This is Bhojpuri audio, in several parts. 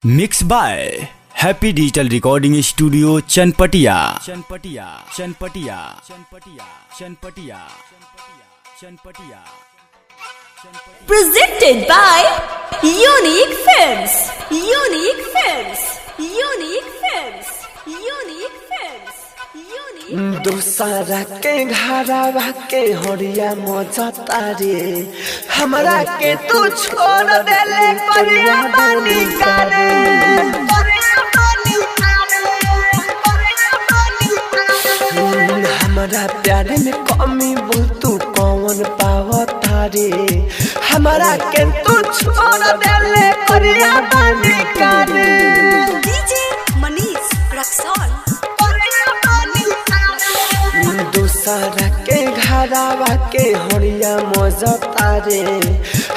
Mix by happy digital recording studio Chanpatia. Presented by Unique Films. Unique Films. Unique Films. Unique Films. Unique दूसरा के घरवा के हरिया मजा तारे हमरा के तू छोड़ देले परिया बानी करे हमारा प्यार में कमी बोल तू कौन पावता रे हमारा के तू छोड़ देले परिया बानी करे DJ Manish Raksol. दूसरा के घरवा के हरिया मजा तारे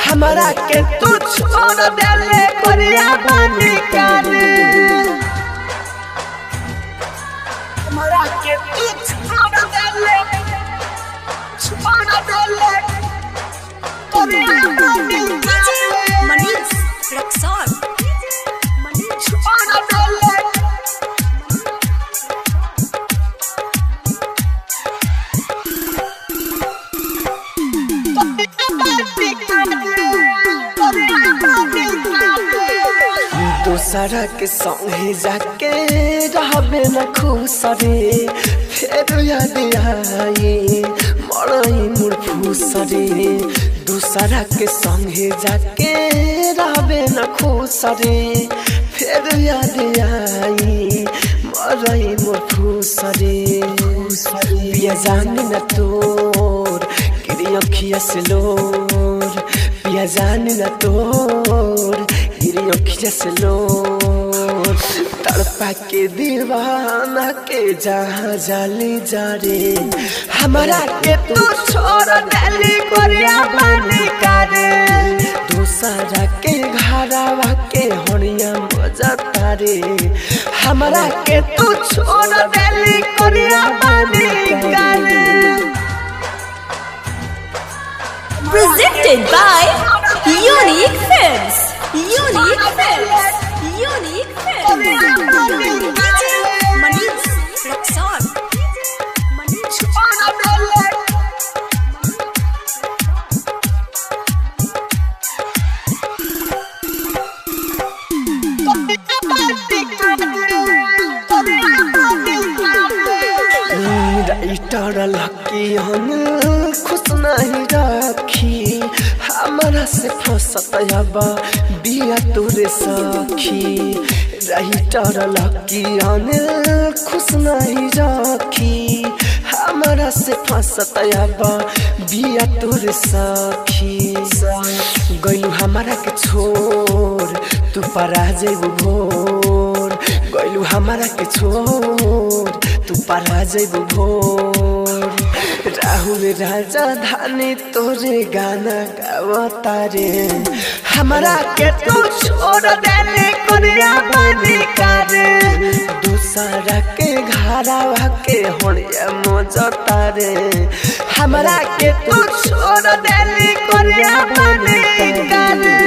हमारा के तू छोड़ देले परिया बानी करे हमारा के तू छोड़ देले परिया बानी DJ Manish Raksol. छोड़ देले दूसरा के संगे जाके रहबे न खुश रे फिर याद आई मरई मोर फूस रे दूसरा के संगे जाके रहबे न खुश रे फिर याद आई मरई मोर फूस रे पिया जान न तोर गिरी अखिया से लोर पिया जान न तोर गिरी अखिया से लोर तड़पा के दीवाना के जहाँ जाली जा रे हमारा के तू छोड़ देली कोरिया बानी करे दूसरा के घरवा के हरिया मजा तारे हमारा के तू छोड़ देली कोरिया बानी करे Presented by Unique Films. Unique Films. Unique Films. DJ Manish Raksol. Writer Lucky हम खुश नहीं रखी हमारा से फसत अब बिया तोरे सखी राइटर लकी हम खुश नहीं रखी हमारा से फसत अब बिया तोरे सखी गइलू हमारा के छोड़ तू परा जेबू भोर गइलू हमारा के छोड़ तू परा जेबू भोर राहुल राजा धानी तोरे गाना गावता रे हमारा के तू छोड़ देले कोरिया बानी करे दूसरा के घरवा के हरिया मजा तारे हमारा के तू छोड़ देले कोरिया बानी करे।